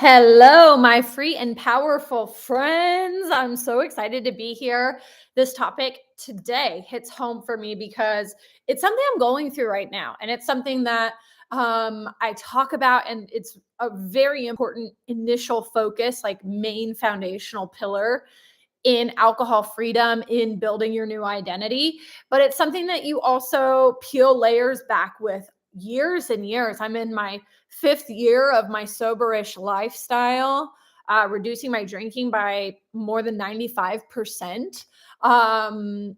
Hello, my free and powerful friends. I'm so excited to be here. This topic today hits home for me because it's something I'm going through right now. And it's something that I talk about, and it's a very important initial focus, like main foundational pillar in alcohol freedom, in building your new identity. But it's something that you also peel layers back with years and years. I'm in my fifth year of my soberish lifestyle, reducing my drinking by more than 95%. Um,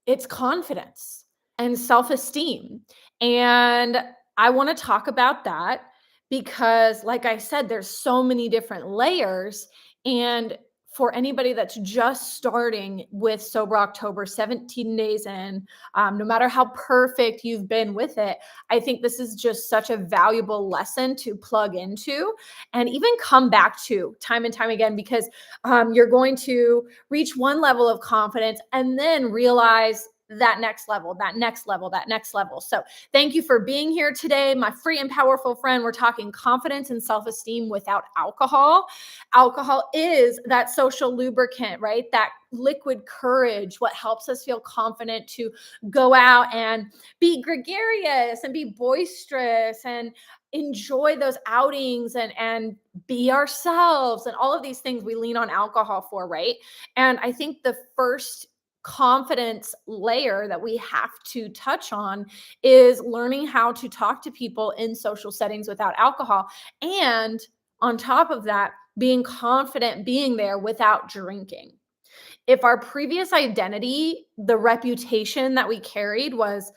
it's confidence and self-esteem. And I want to talk about that because, like I said, there's so many different layers. And for anybody that's just starting with Sober October, 17 days in, no matter how perfect you've been with it, I think this is just such a valuable lesson to plug into and even come back to time and time again, because you're going to reach one level of confidence and then realize that next level, that next level, that next level. So thank you for being here today, my free and powerful friend. We're talking confidence and self-esteem without alcohol. Alcohol is that social lubricant, right? That liquid courage, what helps us feel confident to go out and be gregarious and be boisterous and enjoy those outings and be ourselves, and all of these things we lean on alcohol for, right? And I think the first confidence layer that we have to touch on is learning how to talk to people in social settings without alcohol. And on top of that, being confident being there without drinking. If our previous identity, the reputation that we carried was,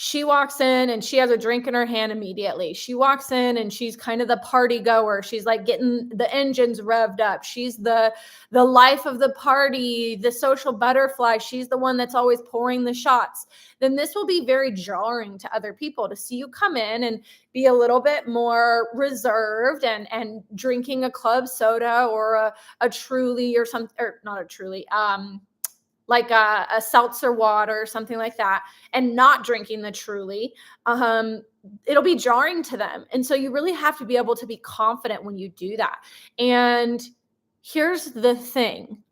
she walks in and she has a drink in her hand immediately. She walks in and she's kind of the party goer. She's like getting the engines revved up. She's the life of the party, the social butterfly. She's the one that's always pouring the shots. Then this will be very jarring to other people to see you come in and be a little bit more reserved and drinking a club soda or a Truly or something, or not a Truly, like a seltzer water or something like that, and not drinking the Truly. It'll be jarring to them. And so you really have to be able to be confident when you do that. And here's the thing.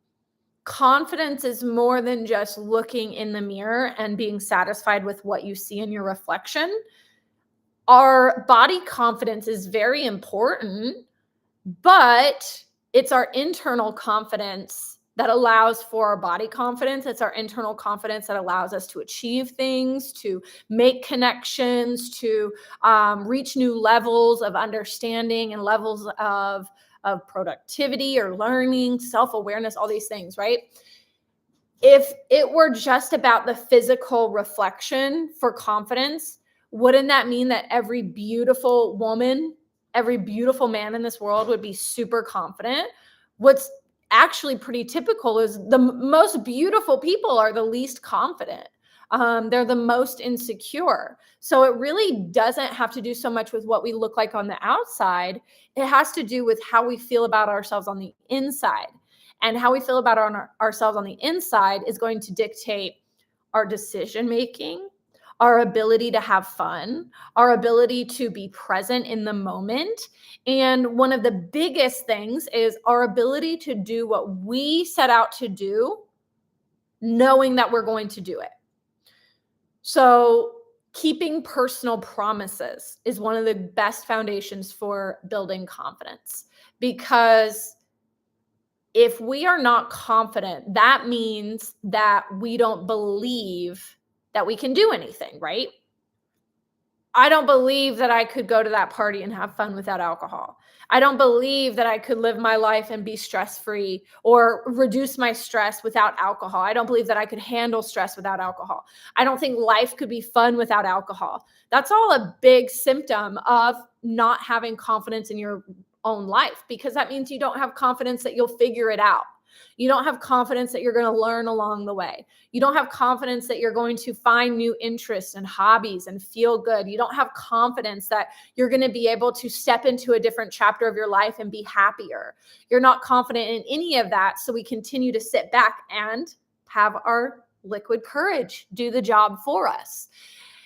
Confidence is more than just looking in the mirror and being satisfied with what you see in your reflection. Our body confidence is very important, but it's our internal confidence that allows for our body confidence. It's our internal confidence that allows us to achieve things, to make connections, to reach new levels of understanding and levels of productivity or learning, self-awareness, all these things, right? If it were just about the physical reflection for confidence, wouldn't that mean that every beautiful woman, every beautiful man in this world would be super confident? What's actually pretty typical is the most beautiful people are the least confident. They're the most insecure. So it really doesn't have to do so much with what we look like on the outside. It has to do with how we feel about ourselves on the inside. And how we feel about ourselves on the inside is going to dictate our decision making, our ability to have fun, our ability to be present in the moment. And one of the biggest things is our ability to do what we set out to do, knowing that we're going to do it. So, keeping personal promises is one of the best foundations for building confidence, because if we are not confident, that means that we don't believe that we can do anything, right? I don't believe that I could go to that party and have fun without alcohol. I don't believe that I could live my life and be stress-free or reduce my stress without alcohol. I don't believe that I could handle stress without alcohol. I don't think life could be fun without alcohol. That's all a big symptom of not having confidence in your own life, because that means you don't have confidence that you'll figure it out. You don't have confidence that you're going to learn along the way. You don't have confidence that you're going to find new interests and hobbies and feel good. You don't have confidence that you're going to be able to step into a different chapter of your life and be happier. You're not confident in any of that. So we continue to sit back and have our liquid courage do the job for us.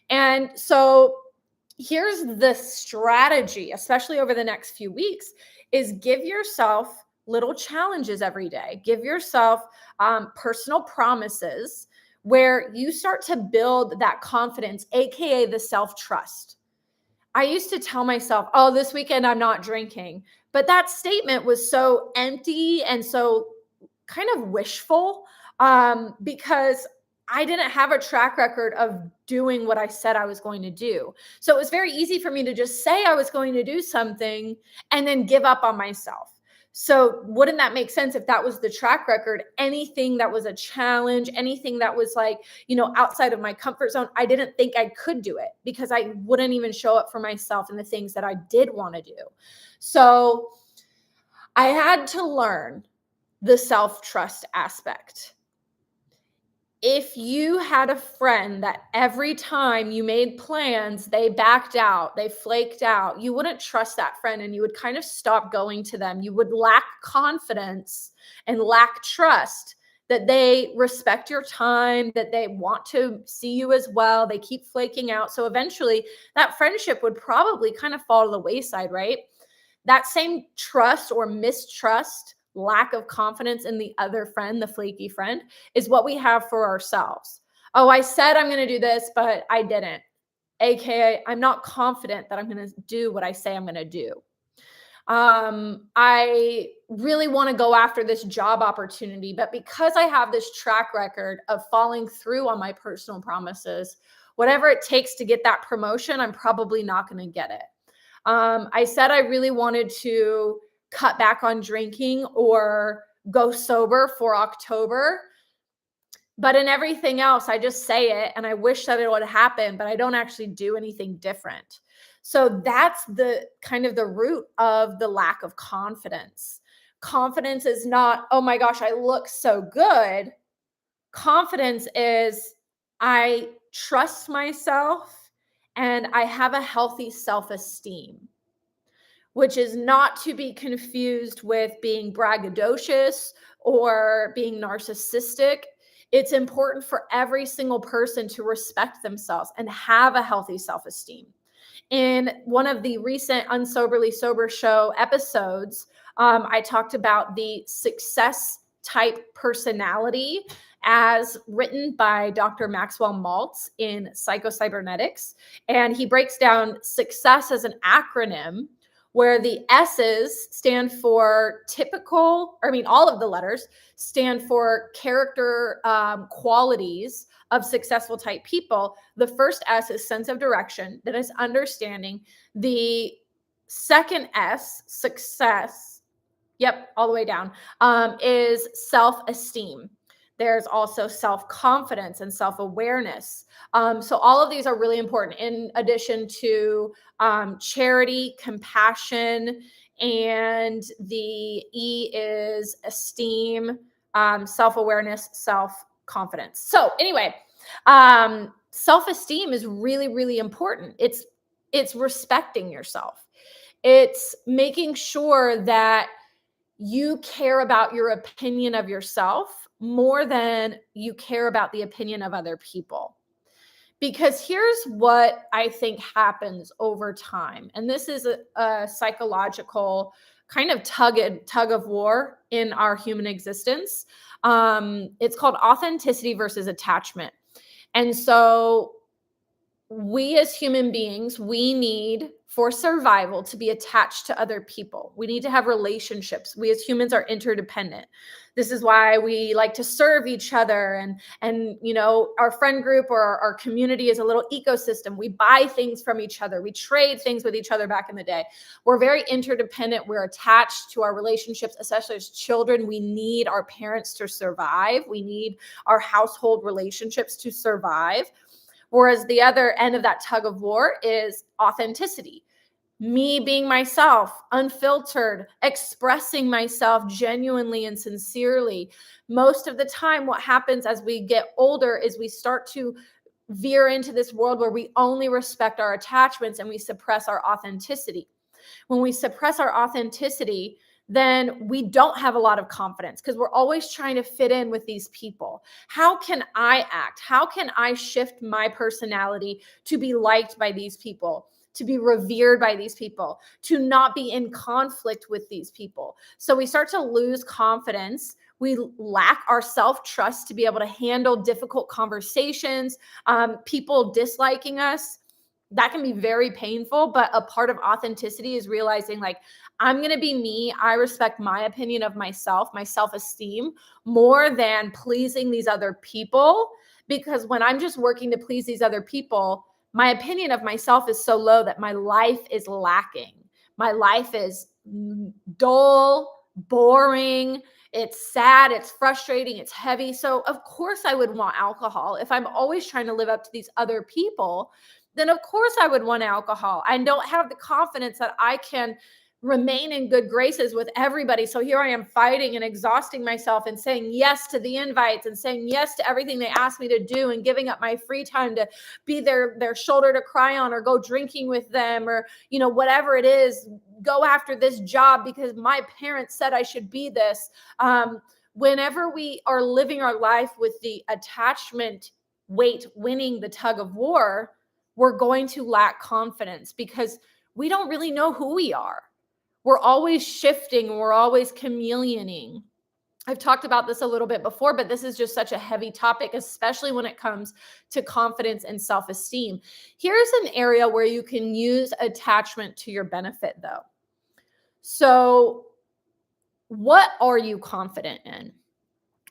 And so Here's the strategy, especially over the next few weeks, is give yourself little challenges every day. Give yourself personal promises where you start to build that confidence, AKA the self-trust. I used to tell myself, oh, this weekend I'm not drinking. But that statement was so empty and so kind of wishful, because I didn't have a track record of doing what I said I was going to do. So it was very easy for me to just say I was going to do something and then give up on myself. So wouldn't that make sense if that was the track record? Anything that was a challenge, anything that was like, outside of my comfort zone, I didn't think I could do it because I wouldn't even show up for myself and the things that I did want to do. So I had to learn the self-trust aspect. If you had a friend that every time you made plans, they backed out, they flaked out, you wouldn't trust that friend and you would kind of stop going to them. You would lack confidence and lack trust that they respect your time, that they want to see you as well. They keep flaking out. So eventually that friendship would probably kind of fall to the wayside, right? That same trust or mistrust, lack of confidence in the other friend, the flaky friend, is what we have for ourselves. Oh, I said I'm going to do this, but I didn't. AKA, I'm not confident that I'm going to do what I say I'm going to do. I really want to go after this job opportunity, but because I have this track record of falling through on my personal promises, whatever it takes to get that promotion, I'm probably not going to get it. I said I really wanted to cut back on drinking or go sober for October. But in everything else, I just say it and I wish that it would happen, but I don't actually do anything different. So that's the kind of the root of the lack of confidence. Confidence is not, oh my gosh, I look so good. Confidence is I trust myself and I have a healthy self-esteem, which is not to be confused with being braggadocious or being narcissistic. It's important for every single person to respect themselves and have a healthy self-esteem. In one of the recent Unsoberly Sober show episodes, I talked about the success type personality as written by Dr. Maxwell Maltz in Psychocybernetics. And he breaks down success as an acronym where the S's stand for all of the letters stand for character qualities of successful type people. The first S is sense of direction, that is understanding. The second S, success, all the way down, is self-esteem. There's also self-confidence and self-awareness. So all of these are really important in addition to charity, compassion, and the E is esteem, self-awareness, self-confidence. So anyway, self-esteem is really, really important. It's respecting yourself. It's making sure that you care about your opinion of yourself more than you care about the opinion of other people. Because here's what I think happens over time. And this is a psychological kind of tug of war in our human existence. It's called authenticity versus attachment. And so we as human beings, we need for survival to be attached to other people. We need to have relationships. We as humans are interdependent. This is why we like to serve each other, and our friend group or our community is a little ecosystem. We buy things from each other. We trade things with each other back in the day. We're very interdependent. We're attached to our relationships, especially as children. We need our parents to survive. We need our household relationships to survive. Whereas the other end of that tug of war is authenticity. Me being myself, unfiltered, expressing myself genuinely and sincerely. Most of the time, what happens as we get older is we start to veer into this world where we only respect our attachments and we suppress our authenticity. When we suppress our authenticity, then we don't have a lot of confidence because we're always trying to fit in with these people. How can I act? How can I shift my personality to be liked by these people? to be revered by these people, to not be in conflict with these people. So we start to lose confidence. We lack our self trust to be able to handle difficult conversations, people disliking us. That can be very painful, but a part of authenticity is realizing, like, I'm going to be me. I respect my opinion of myself, my self esteem, more than pleasing these other people. Because when I'm just working to please these other people, my opinion of myself is so low that my life is lacking. My life is dull, boring. It's sad, it's frustrating, it's heavy. So, of course, I would want alcohol. If I'm always trying to live up to these other people, then of course I would want alcohol. I don't have the confidence that I can remain in good graces with everybody. So here I am fighting and exhausting myself and saying yes to the invites and saying yes to everything they ask me to do and giving up my free time to be their shoulder to cry on, or go drinking with them, or whatever it is, go after this job because my parents said I should be this. Whenever we are living our life with the attachment weight winning the tug of war, we're going to lack confidence because we don't really know who we are. We're always shifting. We're always chameleoning. I've talked about this a little bit before, but this is just such a heavy topic, especially when it comes to confidence and self-esteem. Here's an area where you can use attachment to your benefit, though. So, what are you confident in?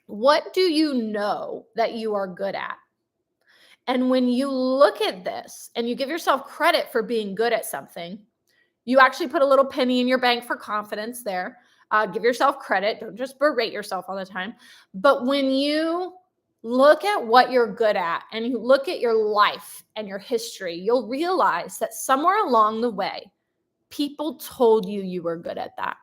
What do you know that you are good at? And when you look at this and you give yourself credit for being good at something, you actually put a little penny in your bank for confidence there. Give yourself credit. Don't just berate yourself all the time. But when you look at what you're good at and you look at your life and your history, you'll realize that somewhere along the way, people told you you were good at that.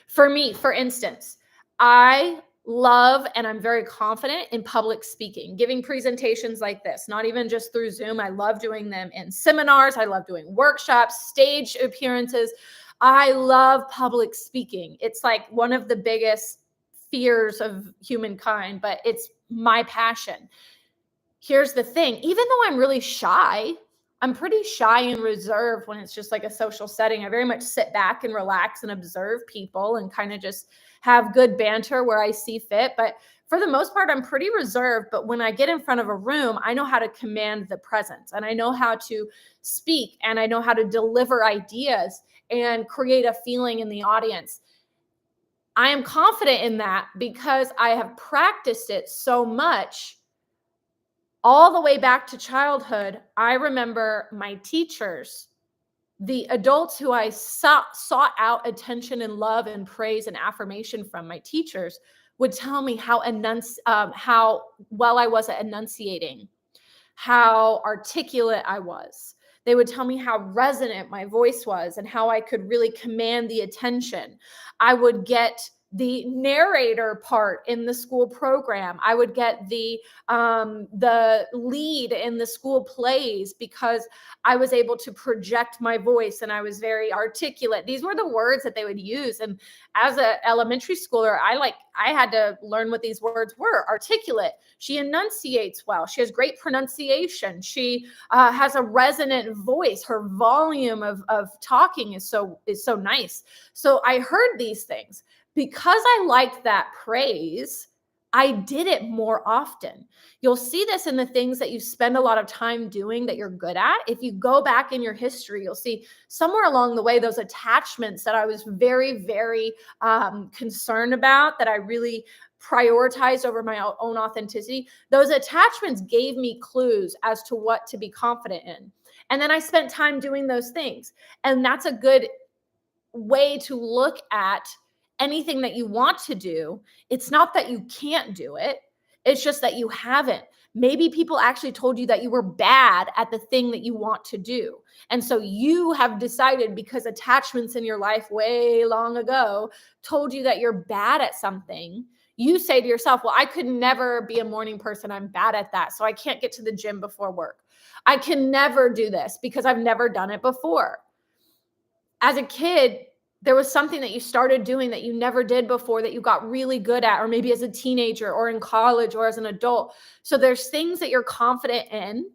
For me, for instance, I love and I'm very confident in public speaking, giving presentations like this, not even just through Zoom. I love doing them in seminars. I love doing workshops, stage appearances. I love public speaking. It's like one of the biggest fears of humankind, but it's my passion. Here's the thing, even though I'm really shy, I'm pretty shy and reserved when it's just like a social setting. I very much sit back and relax and observe people and kind of just have good banter where I see fit. But for the most part, I'm pretty reserved. But when I get in front of a room, I know how to command the presence and I know how to speak and I know how to deliver ideas and create a feeling in the audience. I am confident in that because I have practiced it so much. All the way back to childhood, I remember my teachers, the adults who I sought out attention and love and praise and affirmation from, my teachers would tell me how well I was at enunciating, how articulate I was. They would tell me how resonant my voice was and how I could really command the attention. I would get the narrator part in the school program. I would get the lead in the school plays because I was able to project my voice and I was very articulate. These were the words that they would use. And as an elementary schooler, I had to learn what these words were. Articulate. She enunciates well. She has great pronunciation. She has a resonant voice. Her volume of talking is so nice. So I heard these things. Because I liked that praise, I did it more often. You'll see this in the things that you spend a lot of time doing that you're good at. If you go back in your history, you'll see somewhere along the way, those attachments that I was very, very concerned about, that I really prioritized over my own authenticity, those attachments gave me clues as to what to be confident in. And then I spent time doing those things. And that's a good way to look at anything that you want to do. It's not that you can't do it. It's just that you haven't. Maybe people actually told you that you were bad at the thing that you want to do. And so you have decided, because attachments in your life way long ago told you that you're bad at something, you say to yourself, well, I could never be a morning person. I'm bad at that. So I can't get to the gym before work. I can never do this because I've never done it before. As a kid, there was something that you started doing that you never did before that you got really good at, or maybe as a teenager or in college or as an adult. So there's things that you're confident in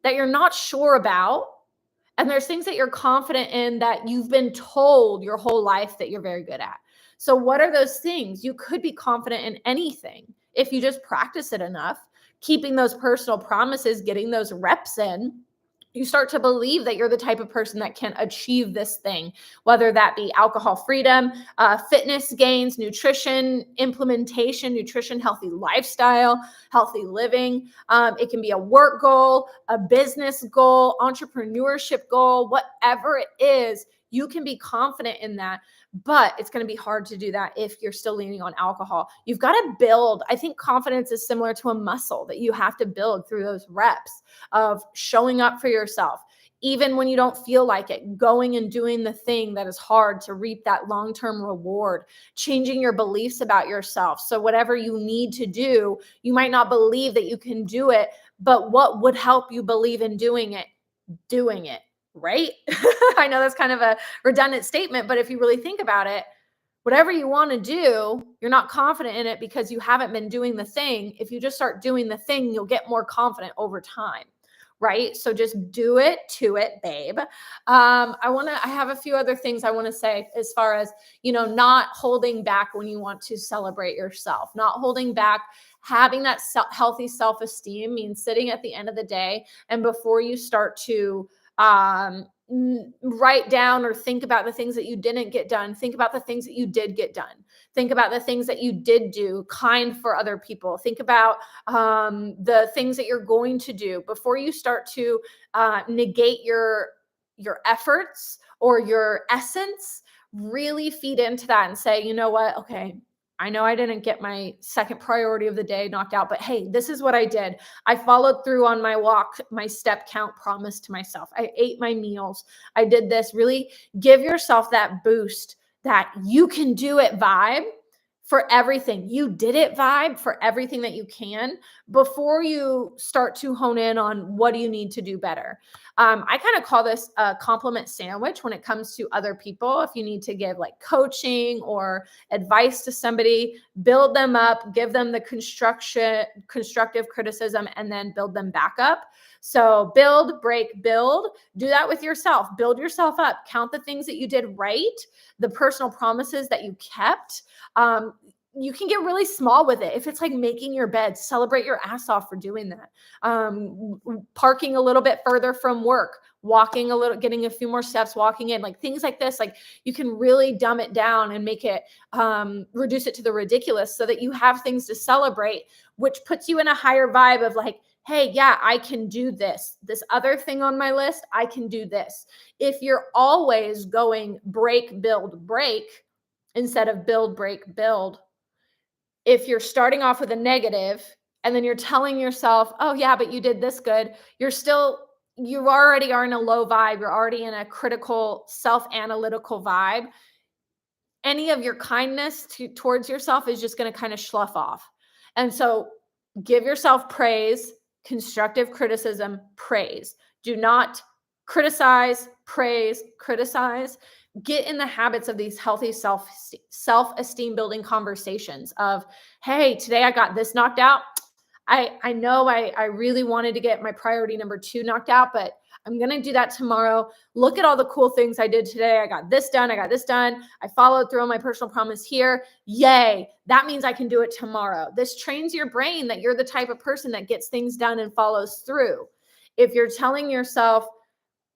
that you're not sure about. And there's things that you're confident in that you've been told your whole life that you're very good at. So, what are those things? You could be confident in anything if you just practice it enough, keeping those personal promises, getting those reps in. You start to believe that you're the type of person that can achieve this thing, whether that be alcohol freedom, fitness gains, nutrition implementation, nutrition, healthy lifestyle, healthy living. It can be a work goal, a business goal, entrepreneurship goal, whatever it is. You can be confident in that, but it's going to be hard to do that if you're still leaning on alcohol. You've got to build. I think confidence is similar to a muscle that you have to build through those reps of showing up for yourself, even when you don't feel like it, going and doing the thing that is hard to reap that long-term reward, changing your beliefs about yourself. So whatever you need to do, you might not believe that you can do it, but what would help you believe in doing it? Doing it, right? I know that's kind of a redundant statement, but if you really think about it, whatever you want to do, you're not confident in it because you haven't been doing the thing. If you just start doing the thing, you'll get more confident over time. Right. So just do it to it, babe. I have a few other things I want to say as far as, not holding back when you want to celebrate yourself, not holding back. Having that healthy self-esteem means sitting at the end of the day and before you start to write down or think about the things that you didn't get done, think about the things that you did get done. Think about the things that you did do, kind for other people. Think about the things that you're going to do before you start to negate your efforts or your essence. Really feed into that and say, you know what? Okay, I know I didn't get my second priority of the day knocked out, but hey, this is what I did. I followed through on my walk, my step count promise to myself. I ate my meals. I did this. Really give yourself that boost that you can do it vibe for everything. You did it vibe for everything that you can before you start to hone in on what do you need to do better. I kind of call this a compliment sandwich when it comes to other people. If you need to give like coaching or advice to somebody, build them up, give them the constructive criticism, and then build them back up. So build, break, build. Do that with yourself. Build yourself up. Count the things that you did right, the personal promises that you kept. You can get really small with it. If it's like making your bed, celebrate your ass off for doing that. Parking a little bit further from work, walking a little, getting a few more steps, walking in, like things like this. Like you can really dumb it down and make it, reduce it to the ridiculous so that you have things to celebrate, which puts you in a higher vibe of like, hey, yeah, I can do this. This other thing on my list, I can do this. If you're always going break, build, break, instead of build, break, build, if you're starting off with a negative and then you're telling yourself, oh yeah, but you did this good, you already are in a low vibe. You're already in a critical, self-analytical vibe. Any of your kindness towards yourself is just going to kind of slough off. And so give yourself praise, constructive criticism, praise. Do not criticize, praise, criticize. Get in the habits of these healthy self-esteem building conversations of, hey, today I got this knocked out. I know I really wanted to get my priority number 2 knocked out, but I'm going to do that tomorrow. Look at all the cool things I did today. I got this done. I got this done. I followed through on my personal promise here. Yay. That means I can do it tomorrow. This trains your brain that you're the type of person that gets things done and follows through. If you're telling yourself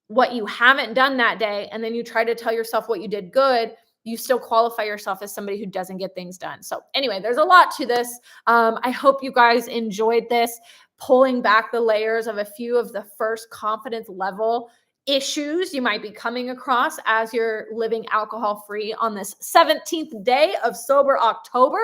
what you haven't done that day, and then you try to tell yourself what you did good, you still qualify yourself as somebody who doesn't get things done. So anyway, there's a lot to this. I hope you guys enjoyed this, pulling back the layers of a few of the first confidence level issues you might be coming across as you're living alcohol free on this 17th day of sober October.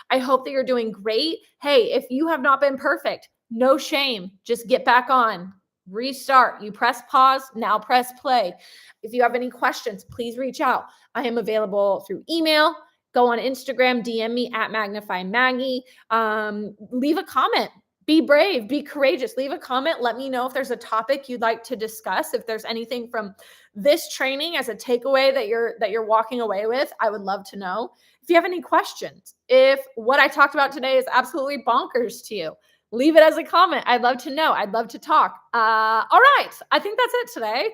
I hope that you're doing great. Hey, if you have not been perfect, no shame. Just get back on. Restart. You press pause, now press play. If you have any questions, please reach out. I am available through email. Go on Instagram, DM me at Magnify Maggie. Leave a comment. Be brave, be courageous. Leave a comment. Let me know if there's a topic you'd like to discuss. If there's anything from this training as a takeaway that you're walking away with, I would love to know. If you have any questions, if what I talked about today is absolutely bonkers to you, Leave it as a comment. I'd love to know. I'd love to talk. All right. I think that's it today.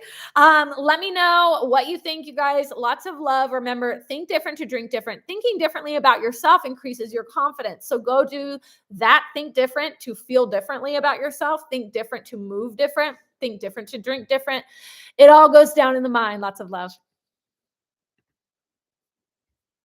Let me know what you think, you guys. Lots of love. Remember, think different to drink different. Thinking differently about yourself increases your confidence. So go do that. Think different to feel differently about yourself. Think different to move different. Think different to drink different. It all goes down in the mind. Lots of love.